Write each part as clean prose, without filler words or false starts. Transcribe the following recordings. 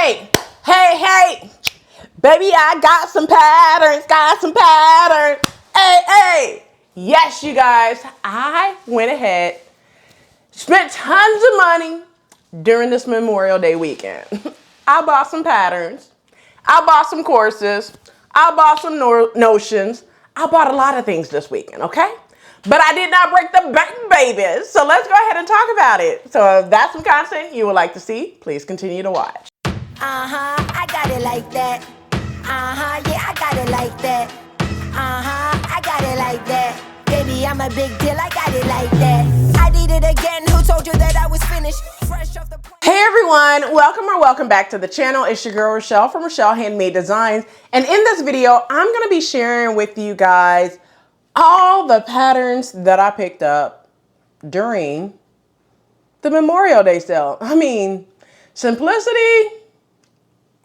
Hey, baby, I got some patterns. Hey. Yes, you guys, I went ahead, spent tons of money during this Memorial Day weekend. I bought some patterns. I bought some courses. I bought some notions. I bought a lot of things this weekend, okay? But I did not break the bank, baby. So let's go ahead and talk about it. So if that's some content you would like to see, please continue to watch. I got it like that. Yeah, I got it like that. I got it like that. Baby, I'm a big deal, I got it like that. I did it again, who told you that I was finished? Fresh off the... Hey everyone, welcome back to the channel. It's your girl Rochelle from Rochelle.Handmade.Designs. And in this video, I'm gonna be sharing with you guys all the patterns that I picked up during the Memorial Day sale. I mean, Simplicity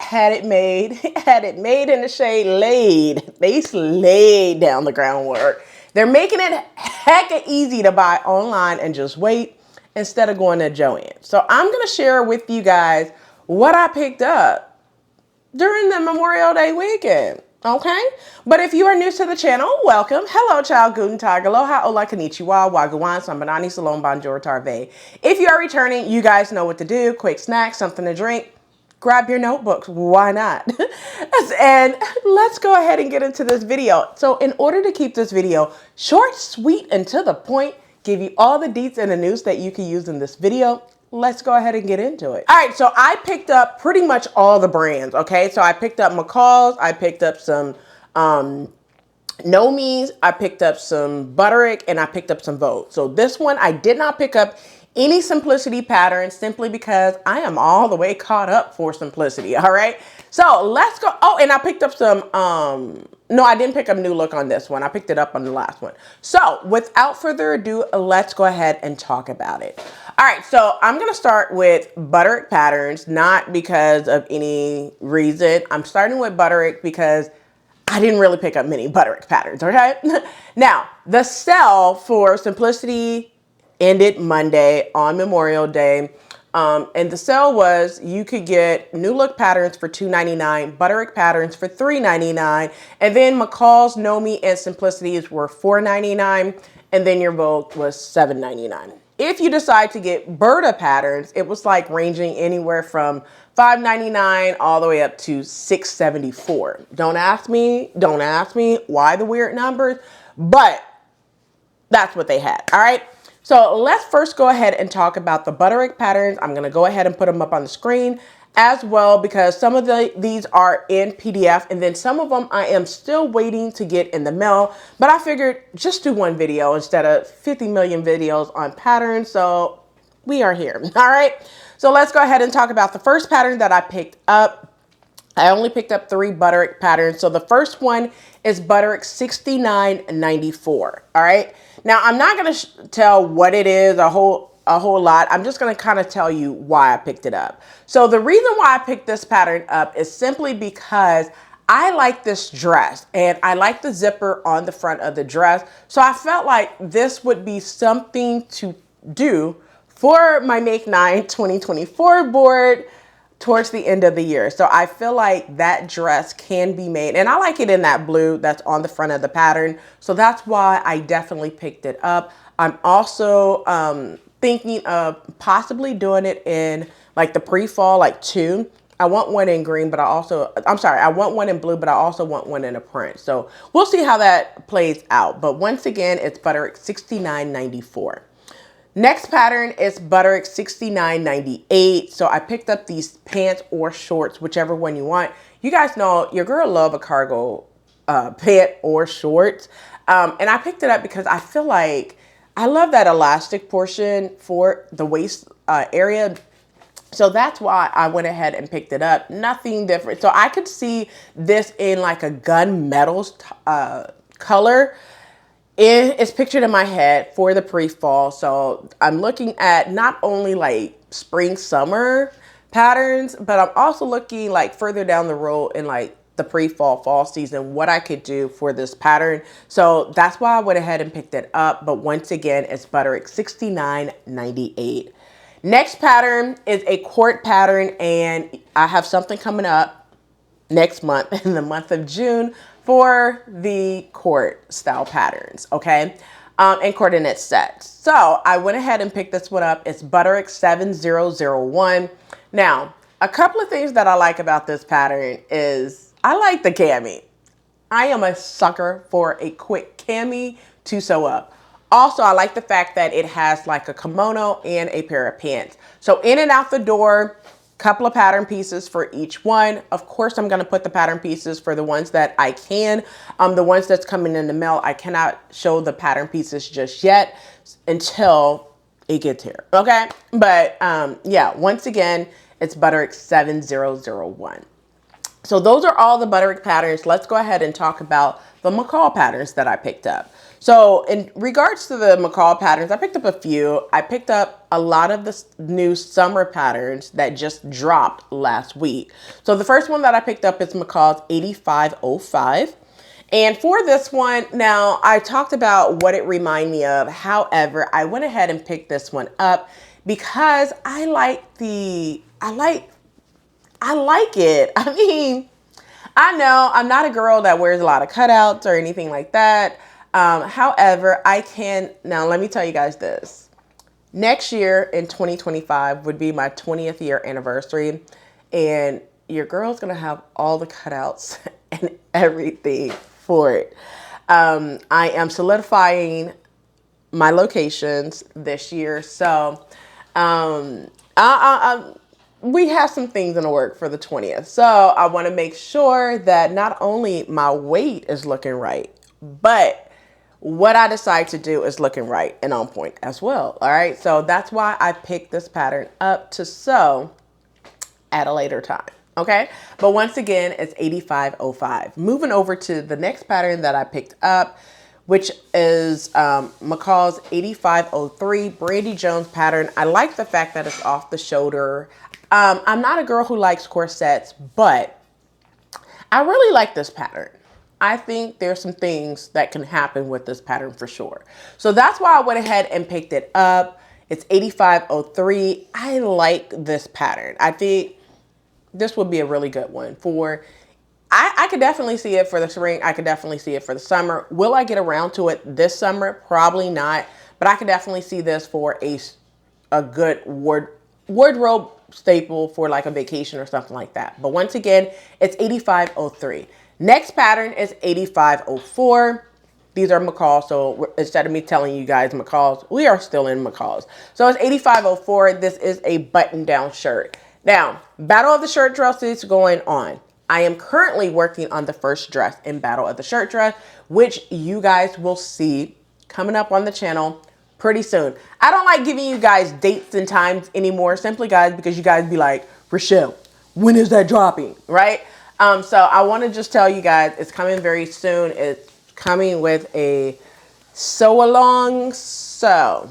had it made in the shade laid. They laid down the groundwork. They're making it hecka easy to buy online and just wait instead of going to Joann. So I'm going to share with you guys what I picked up during the Memorial Day weekend. Okay? But if you are new to the channel, welcome. Hello, Ciao, Guten, Aloha, Hola, Konnichiwa, Gwaan, Sabonani, Shalom, Bonjour, If you are returning, you guys know what to do. Quick snack, something to drink. Grab your notebooks. Why not? And let's go ahead and get into this video. So in order to keep this video short, sweet, and to the point, give you all the deets and the news that you can use in this video, let's go ahead and get into it. All right, so I picked up pretty much all the brands, okay? So I picked up McCall's, I picked up some KnowMe's, I picked up some Butterick, and I picked up some Vogue. So this one, I did not pick up any Simplicity patterns simply because I am all the way caught up for Simplicity, all right? So let's go. Oh, and I picked up some, no, I didn't pick up New Look on this one. I picked it up on the last one. So without further ado, let's go ahead and talk about it. All right, so I'm gonna start with Butterick patterns, not because of any reason. I'm starting with Butterick because I didn't really pick up many Butterick patterns, okay? Now, the sale for Simplicity ended Monday on Memorial Day. And the sale was you could get New Look patterns for $2.99, Butterick patterns for $3.99, and then McCall's, KnowMe, and Simplicity's were $4.99, and then your Vogue was $7.99. If you decide to get Berta patterns, it was like ranging anywhere from $5.99 all the way up to $6.74. Don't ask me why the weird numbers, but that's what they had, all right? So let's first go ahead and talk about the Butterick patterns. I'm gonna go ahead and put them up on the screen as well because some of these are in PDF and then some of them I am still waiting to get in the mail, but I figured just do one video instead of 50 million videos on patterns, so we are here, all right? So let's go ahead and talk about the first pattern that I picked up. I only picked up 3 Butterick patterns. So the first one is Butterick 6994. All right. Now I'm not going to tell what it is a whole lot. I'm just going to kind of tell you why I picked it up. So the reason why I picked this pattern up is simply because I like this dress and I like the zipper on the front of the dress. So I felt like this would be something to do for my Make 9 2024 board towards the end of the year. So I feel like that dress can be made, and I like it in that blue that's on the front of the pattern. So that's why I definitely picked it up. I'm also thinking of possibly doing it in like the pre-fall, like 2. I want one in green, but I want one in blue, but I also want one in a print. So we'll see how that plays out. But once again, it's Butterick 6994. Next pattern is Butterick 6998. So I picked up these pants or shorts, whichever one you want. You guys know your girl love a cargo pant or shorts. And I picked it up because I feel like I love that elastic portion for the waist area. So that's why I went ahead and picked it up. Nothing different. So I could see this in like a gunmetal color. It's pictured in my head for the pre-fall. So I'm looking at not only like spring, summer patterns, but I'm also looking like further down the road in like the pre-fall, fall season, what I could do for this pattern. So that's why I went ahead and picked it up. But once again, it's Butterick 6998. Next pattern is a court pattern, and I have something coming up next month in the month of June for the court style patterns, okay? And coordinate sets. So I went ahead and picked this one up. It's Butterick 7001. Now, a couple of things that I like about this pattern is I like the cami. I am a sucker for a quick cami to sew up. Also, I like the fact that it has like a kimono and a pair of pants. So in and out the door, couple of pattern pieces for each one. Of course, I'm going to put the pattern pieces for the ones that I can. The ones that's coming in the mail, I cannot show the pattern pieces just yet until it gets here. Okay. But yeah, once again, it's Butterick 7001. So those are all the Butterick patterns. Let's go ahead and talk about the McCall patterns that I picked up. So in regards to the McCall patterns, I picked up a few. I picked up a lot of the new summer patterns that just dropped last week. So the first one that I picked up is McCall's 8505. And for this one, now I talked about what it reminded me of. However, I went ahead and picked this one up because I like it. I mean, I know I'm not a girl that wears a lot of cutouts or anything like that. However, now let me tell you guys this. Next year in 2025 would be my 20th year anniversary. And your girl's going to have all the cutouts and everything for it. I am solidifying my locations this year. So, we have some things in the work for the 20th. So I want to make sure that not only my weight is looking right, but what I decide to do is looking right and on point as well. All right. So that's why I picked this pattern up to sew at a later time. Okay. But once again, it's 8505. Moving over to the next pattern that I picked up, which is McCall's 8503 Brandy Jones pattern. I like the fact that it's off the shoulder. I'm not a girl who likes corsets, but I really like this pattern. I think there's some things that can happen with this pattern for sure. So that's why I went ahead and picked it up. It's 8503. I like this pattern. I think this would be a really good one for, I could definitely see it for the spring. I could definitely see it for the summer. Will I get around to it this summer? Probably not, but I could definitely see this for a good wardrobe staple for like a vacation or something like that. But once again, it's 8503. Next pattern is 8504. These are McCall. So instead of me telling you guys McCalls, we are still in McCalls. So it's 8504. This is a button down shirt. Now, Battle of the Shirt Dress is going on. I am currently working on the first dress in Battle of the Shirt Dress, which you guys will see coming up on the channel pretty soon. I don't like giving you guys dates and times anymore, simply guys, because you guys be like, Rochelle, when is that dropping? Right? So I want to just tell you guys it's coming very soon. It's coming with a sew along. So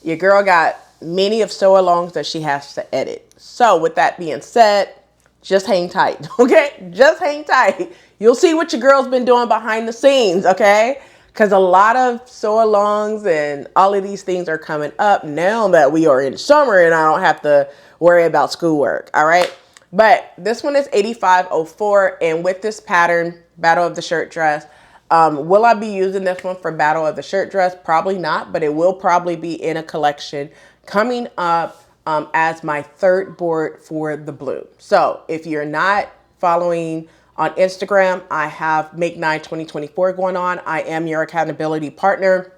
your girl got many of sew alongs that she has to edit. So with that being said, just hang tight. Okay. Just hang tight. You'll see what your girl's been doing behind the scenes. Okay. Because a lot of sew-alongs and all of these things are coming up now that we are in summer and I don't have to worry about schoolwork. All right. But this one is 8504. And with this pattern, Battle of the Shirt Dress, will I be using this one for Battle of the Shirt Dress? Probably not, but it will probably be in a collection coming up as my third board for the blue. So if you're not following on Instagram, I have Make 9 2024 going on. I am your accountability partner.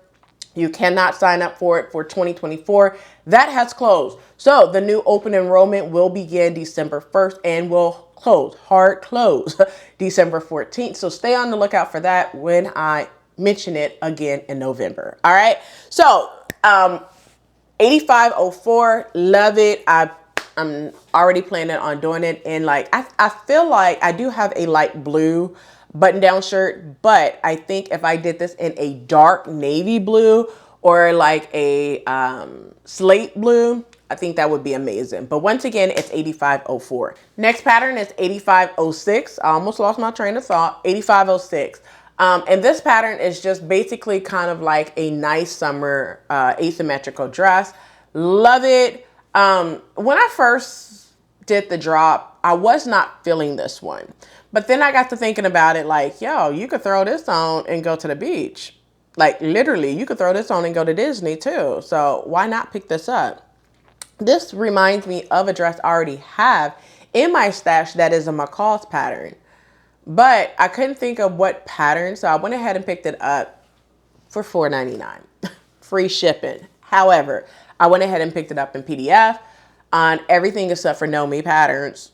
You cannot sign up for it for 2024. That has closed. So the new open enrollment will begin December 1st and will close, hard close, December 14th. So stay on the lookout for that when I mention it again in November. All right. So 8504, love it. I'm already planning on doing it. And like, I feel like I do have a light blue button down shirt, but I think if I did this in a dark navy blue or like a slate blue, I think that would be amazing. But once again, it's 8504. Next pattern is 8506. I almost lost my train of thought. 8506. And this pattern is just basically kind of like a nice summer asymmetrical dress. Love it. When I first did the drop, I was not feeling this one. But then I got to thinking about it like, yo, you could throw this on and go to the beach. Like literally, you could throw this on and go to Disney too. So why not pick this up? This reminds me of a dress I already have in my stash that is a McCall's pattern. But I couldn't think of what pattern, so I went ahead and picked it up for $4.99. Free shipping. However, I went ahead and picked it up in PDF. On everything except for KnowMe patterns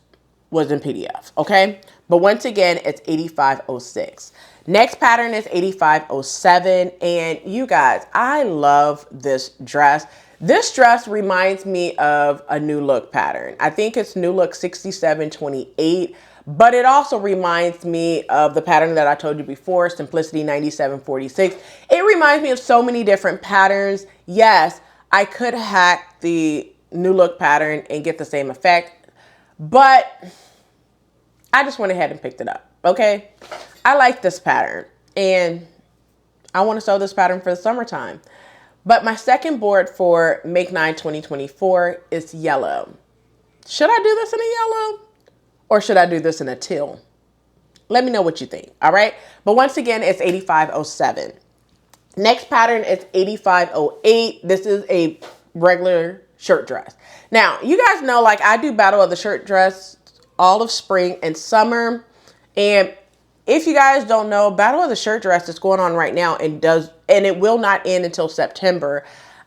was in PDF, okay? But once again, it's 8506. Next pattern is 8507, and you guys, I love this dress. This dress reminds me of a New Look pattern. I think it's New Look 6728, but it also reminds me of the pattern that I told you before, Simplicity 9746. It reminds me of so many different patterns. Yes, I could hack the New Look pattern and get the same effect, but I just went ahead and picked it up, okay? I like this pattern, and I want to sew this pattern for the summertime. But my second board for Make 9 2024 is yellow. Should I do this in a yellow? Or should I do this in a teal? Let me know what you think, all right? But once again, it's 8507. Next pattern is 8508. This is a regular shirt dress. Now, you guys know, like, I do Battle of the Shirt Dress all of spring and summer. And if you guys don't know, Battle of the Shirt Dress is going on right now and it will not end until September.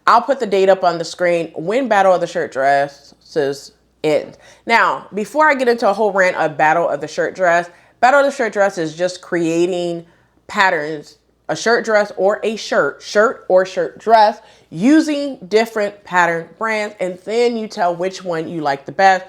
I'll put the date up on the screen when Battle of the Shirt Dresses end. Now, before I get into a whole rant of Battle of the Shirt Dress, Battle of the Shirt Dress is just creating patterns, a shirt dress or a shirt or shirt dress, using different pattern brands, and then you tell which one you like the best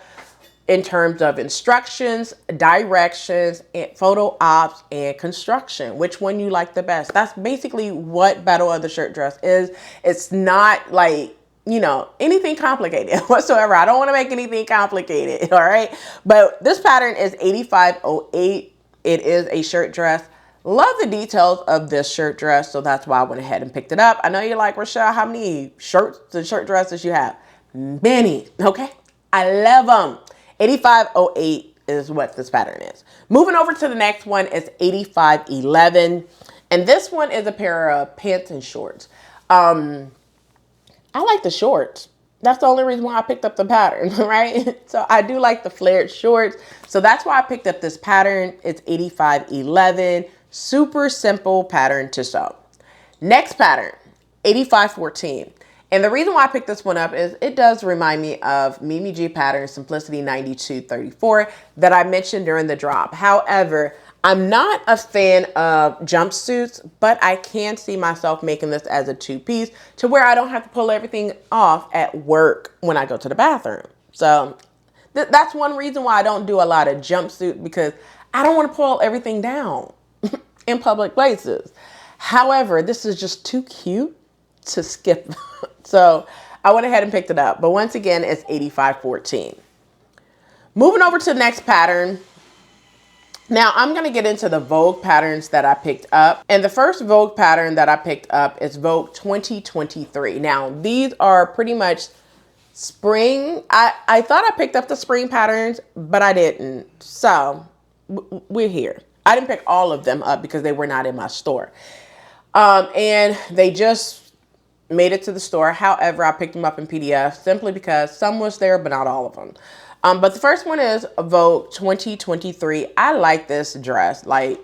in terms of instructions, directions, and photo ops, and construction. Which one you like the best. That's basically what Battle of the Shirt Dress is. It's not like, you know, anything complicated whatsoever. I don't want to make anything complicated, all right? But this pattern is 8508. It is a shirt dress. Love the details of this shirt dress, so that's why I went ahead and picked it up. I know you're like, Rochelle, how many shirts and shirt dresses you have? Many, okay? I love them. 8508 is what this pattern is. Moving over to the next one is 8511. And this one is a pair of pants and shorts. I like the shorts. That's the only reason why I picked up the pattern, right? So I do like the flared shorts. So that's why I picked up this pattern. It's 8511. Super simple pattern to sew. Next pattern, 8514. And the reason why I picked this one up is it does remind me of Mimi G pattern Simplicity 9234 that I mentioned during the drop. However, I'm not a fan of jumpsuits, but I can see myself making this as a two-piece to where I don't have to pull everything off at work when I go to the bathroom. So that's one reason why I don't do a lot of jumpsuit, because I don't want to pull everything down in public places. However, this is just too cute to skip. So I went ahead and picked it up. But once again, it's 8514. Moving over to the next pattern. Now I'm going to get into the Vogue patterns that I picked up. And the first Vogue pattern that I picked up is Vogue 2023. Now these are pretty much spring. I thought I picked up the spring patterns, but I didn't. So we're here. I didn't pick all of them up because they were not in my store. And they just made it to the store. However, I picked them up in PDF simply because some was there, but not all of them. But the first one is Vogue 2023. I like this dress. Like,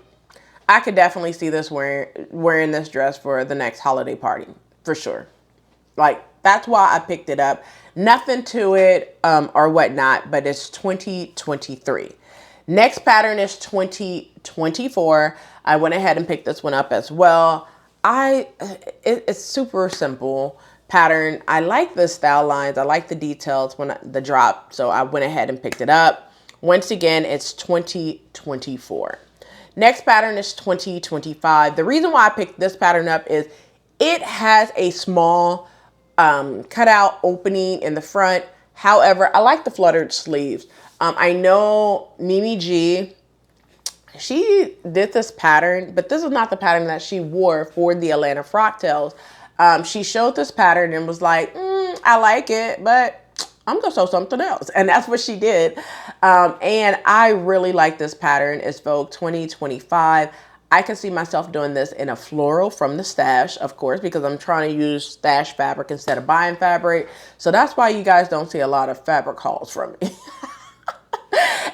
I could definitely see this wearing this dress for the next holiday party, for sure. Like, that's why I picked it up. Nothing to it or whatnot, but it's 2023. Next pattern is 2024. I went ahead and picked this one up as well. It's super simple pattern. I like the style lines. I like the details when the drop. So I went ahead and picked it up. Once again, it's 2024. Next pattern is 2025. The reason why I picked this pattern up is it has a small cutout opening in the front. However, I like the fluttered sleeves. I know Mimi G, she did this pattern, but this is not the pattern that she wore for the Atlanta Frocktails. She showed this pattern and was like, I like it, but I'm gonna sew something else. And that's what she did. And I really like this pattern. It's Vogue 2025. I can see myself doing this in a floral from the stash, of course, because I'm trying to use stash fabric instead of buying fabric. So that's why you guys don't see a lot of fabric hauls from me.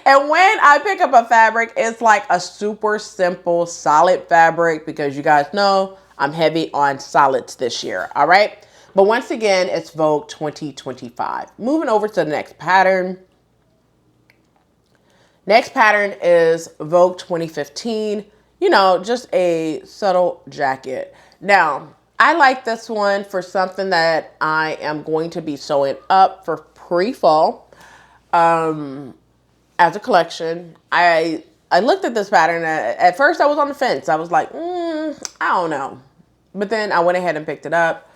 And when I pick up a fabric, it's like a super simple, solid fabric, because you guys know I'm heavy on solids this year, all right? But once again, it's Vogue 2025. Moving over to the next pattern. Next pattern is Vogue 2015. You know, just a subtle jacket. Now, I like this one for something that I am going to be sewing up for pre-fall. As a collection. I looked at this pattern. At first I was on the fence. I was like, I don't know. But then I went ahead and picked it up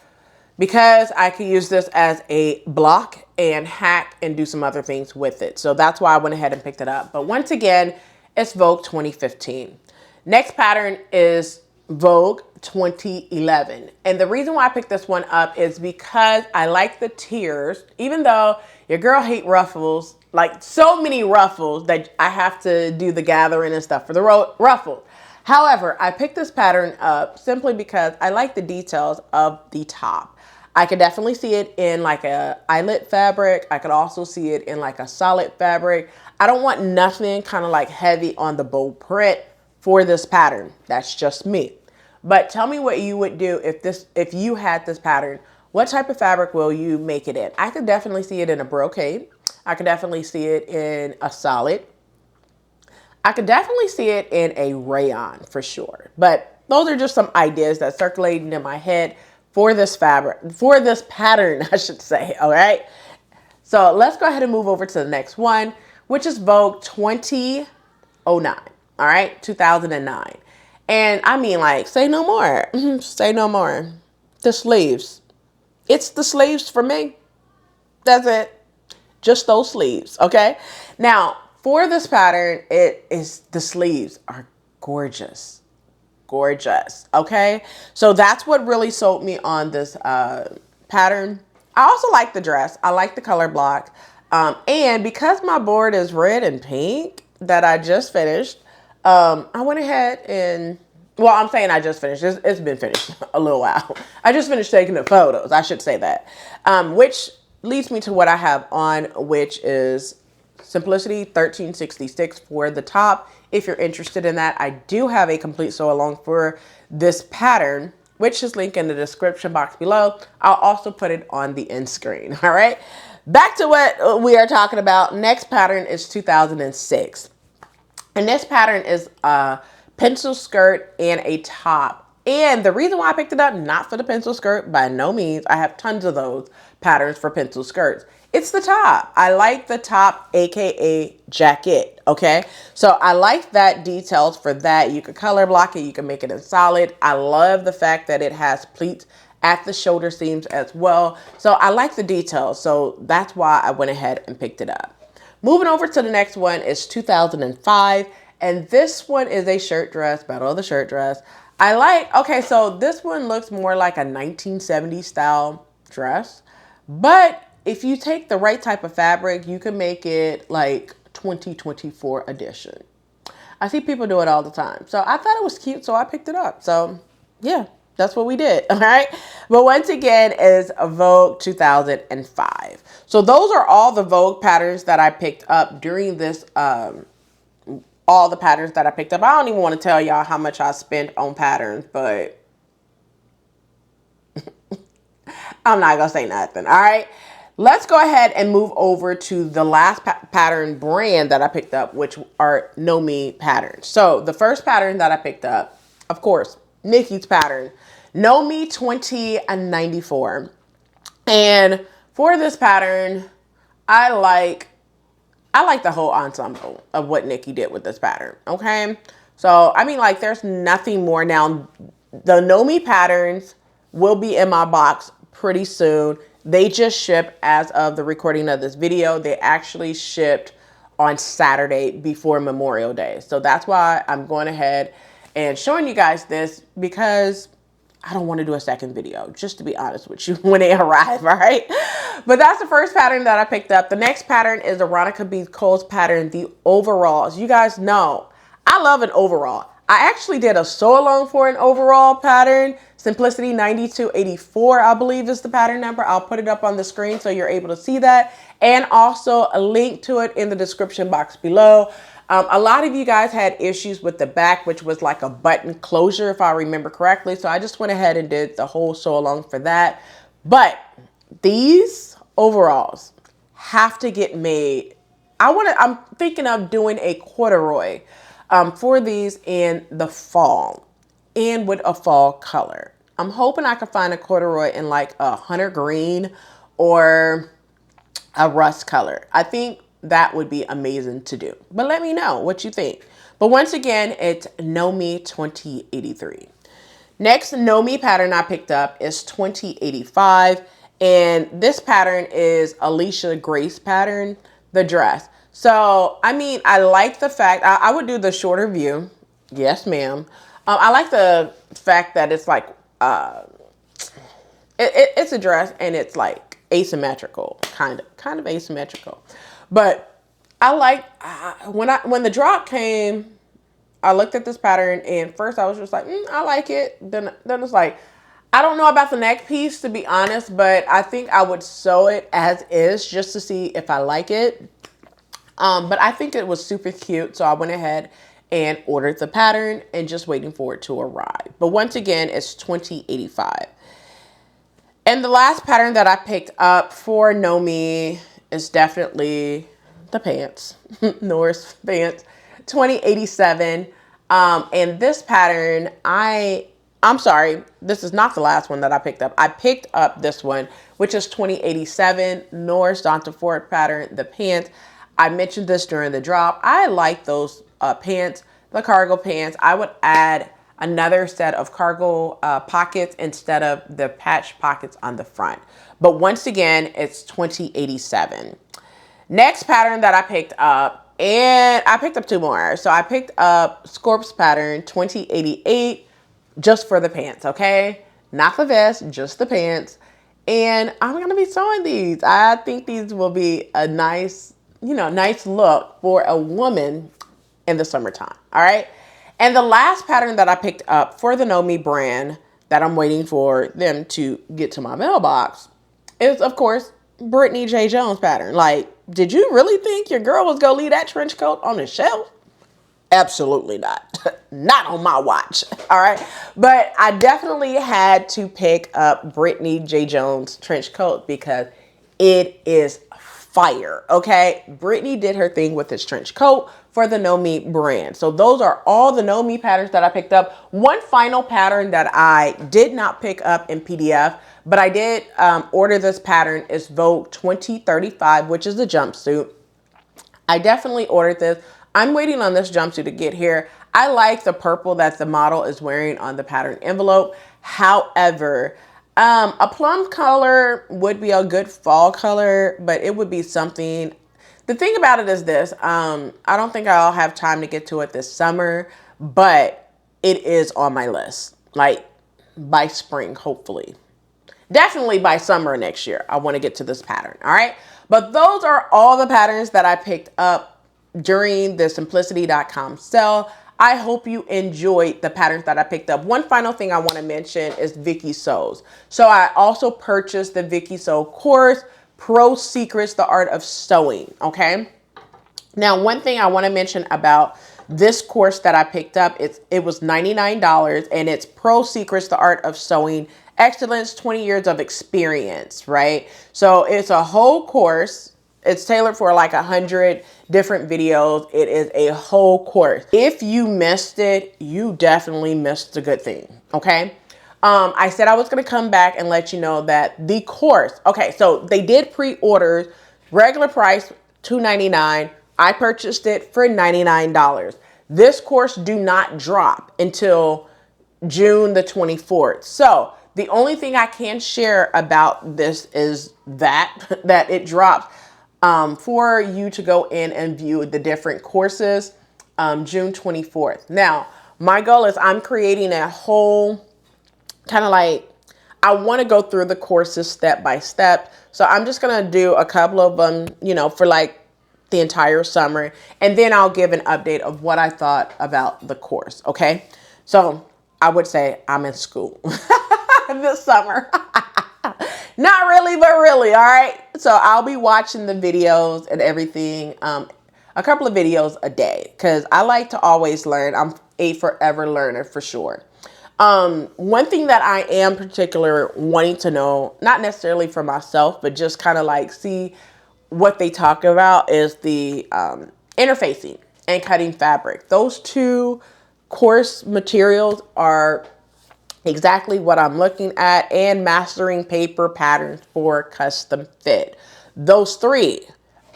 because I could use this as a block and hack and do some other things with it. So that's why I went ahead and picked it up. But once again, it's Vogue 2015. Next pattern is Vogue 2011. And the reason why I picked this one up is because I like the tiers, even though your girl hate ruffles, like so many ruffles that I have to do the gathering and stuff for the ruffles. However, I picked this pattern up simply because I like the details of the top. I could definitely see it in like a eyelet fabric. I could also see it in like a solid fabric. I don't want nothing kind of like heavy on the bold print for this pattern. That's just me. But tell me what you would do if you had this pattern. What type of fabric will you make it in? I could definitely see it in a brocade. I could definitely see it in a solid. I could definitely see it in a rayon for sure. But those are just some ideas that circulating in my head for this fabric, for this pattern, I should say. All right. So let's go ahead and move over to the next one, which is Vogue 2009. All right. 2009. And I mean, like, say no more. Say no more. The sleeves. It's the sleeves for me. That's it. Just those sleeves, okay? Now, for this pattern, the sleeves are gorgeous. Gorgeous, okay? So that's what really sold me on this pattern. I also like the dress. I like the color block. And because my board is red and pink that I just finished, I went ahead and, well, I'm saying I just finished. It's been finished a little while. I just finished taking the photos. I should say that, which leads me to what I have on, which is Simplicity 1366 for the top. If you're interested in that, I do have a complete sew along for this pattern, which is linked in the description box below. I'll also put it on the end screen. All right, back to what we are talking about. Next pattern is 2006. And this pattern is a pencil skirt and a top. And the reason why I picked it up, not for the pencil skirt, by no means. I have tons of those patterns for pencil skirts. It's the top. I like the top, aka jacket, okay? So I like that details for that. You could color block it. You can make it in solid. I love the fact that it has pleats at the shoulder seams as well. So I like the details. So that's why I went ahead and picked it up. Moving over to the next one is 2005. And this one is a shirt dress, Battle of the Shirt Dress. Okay, so this one looks more like a 1970s style dress. But if you take the right type of fabric, you can make it like 2024 edition. I see people do it all the time. So I thought it was cute, so I picked it up. So yeah, that's what we did, all right? But once again, is Vogue 2005. So those are all the Vogue patterns that I picked up during this, all the patterns that I picked up. I don't even want to tell y'all how much I spent on patterns, but I'm not going to say nothing, all right? Let's go ahead and move over to the last pattern brand that I picked up, which are KnowMe patterns. So the first pattern that I picked up, of course, Nikki's pattern, KnowMe 2094. And for this pattern, I like the whole ensemble of what Nikki did with this pattern, okay? So, I mean, like, there's nothing more. Now, the KnowMe patterns will be in my box pretty soon. They just shipped as of the recording of this video. They actually shipped on Saturday before Memorial Day. So that's why I'm going ahead and showing you guys this, because I don't want to do a second video, just to be honest with you, when they arrive, all right? But that's the first pattern that I picked up. The next pattern is the Ronica B. Cole's pattern, the overalls. You guys know, I love an overall. I actually did a sew along for an overall pattern. Simplicity 9284, I believe is the pattern number. I'll put it up on the screen so you're able to see that. And also a link to it in the description box below. A lot of you guys had issues with the back, which was like a button closure, if I remember correctly. So I just went ahead and did the whole sew along for that. But these overalls have to get made. I'm thinking of doing a corduroy for these in the fall and with a fall color. I'm hoping I can find a corduroy in like a hunter green or a rust color. I think that would be amazing to do. But let me know what you think. But once again, it's KnowMe 2083. Next KnowMe pattern I picked up is 2085. And this pattern is Alicia Grace pattern, the dress. So, I mean, I like the fact, I would do the shorter view. Yes, ma'am. I like the fact that it's like, it's a dress and it's like asymmetrical, kind of asymmetrical. But I like, when the drop came, I looked at this pattern and first I was just like, I like it. Then it's like, I don't know about the neck piece, to be honest, but I think I would sew it as is just to see if I like it. But I think it was super cute. So I went ahead and ordered the pattern and just waiting for it to arrive. But once again, it's 2085. And the last pattern that I picked up for KnowMe is definitely the pants, Norse pants, 2087. And this pattern, I'm sorry, this is not the last one that I picked up. I picked up this one, which is 2087 Norse Dante Ford pattern, the pants. I mentioned this during the drop. I like those pants, the cargo pants. I would add another set of cargo pockets instead of the patch pockets on the front. But once again, it's 2087. Next pattern that I picked up, and I picked up two more. So I picked up Scorp's pattern 2088 just for the pants, okay? Not the vest, just the pants. And I'm going to be sewing these. I think these will be a nice, nice look for a woman in the summertime, all right? And the last pattern that I picked up for the KnowMe brand that I'm waiting for them to get to my mailbox is, of course, Brittany J. Jones pattern. Like, did you really think your girl was going to leave that trench coat on the shelf? Absolutely not. Not on my watch. All right. But I definitely had to pick up Brittany J. Jones trench coat because it is fire. Okay. Brittany did her thing with this trench coat for the KnowMe brand. So those are all the KnowMe patterns that I picked up. One final pattern that I did not pick up in PDF, but I did order this pattern is Vogue 2035, which is the jumpsuit. I definitely ordered this. I'm waiting on this jumpsuit to get here. I like the purple that the model is wearing on the pattern envelope. However, a plum color would be a good fall color, but it would be something. The thing about it is this, I don't think I'll have time to get to it this summer, but it is on my list, like by spring, hopefully. Definitely by summer next year, I want to get to this pattern, all right? But those are all the patterns that I picked up during the simplicity.com sale. I hope you enjoyed the patterns that I picked up. One final thing I want to mention is Vicky Sews. So I also purchased the Vicky Sew course, Pro Secrets, the Art of Sewing, okay? Now, one thing I want to mention about this course that I picked up, it was $99 and it's Pro Secrets, the Art of Sewing, Excellence, 20 years of experience, right? So it's a whole course. It's tailored for like 100 different videos. It is a whole course. If you missed it, you definitely missed a good thing, okay? I said I was going to come back and let you know that the course, okay, so they did pre-order, regular price $299. I purchased it for $99. This course do not drop until June the 24th. So the only thing I can share about this is that it drops for you to go in and view the different courses June 24th. Now, my goal is I'm creating a whole kind of like, I want to go through the courses step by step. So I'm just going to do a couple of them, you know, for like the entire summer. And then I'll give an update of what I thought about the course. Okay. So I would say I'm in school this summer. Not really, but really. All right. So I'll be watching the videos and everything. A couple of videos a day because I like to always learn. I'm a forever learner for sure. One thing that I am particular wanting to know, not necessarily for myself, but just kind of like see what they talk about is the interfacing and cutting fabric. Those two course materials are exactly what I'm looking at, and mastering paper patterns for custom fit. Those three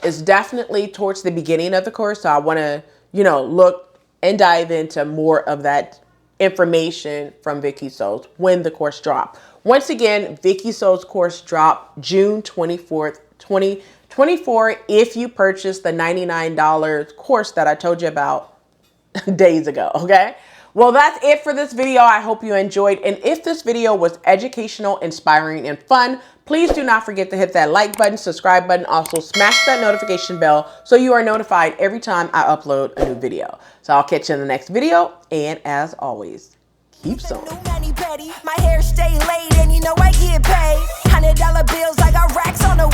is definitely towards the beginning of the course. So I want to, you know, look and dive into more of that information from Vicky Sews when the course drop. Once again, Vicky Sews course drop June 24th, 2024 if you purchase the $99 course that I told you about days ago. Okay. Well, that's it for this video. I hope you enjoyed. And if this video was educational, inspiring, and fun, please do not forget to hit that like button, subscribe button. Also smash that notification bell so you are notified every time I upload a new video. So I'll catch you in the next video. And as always, keep sewing. My hair stay laid and you know I get paid. $100 bills, I got racks on the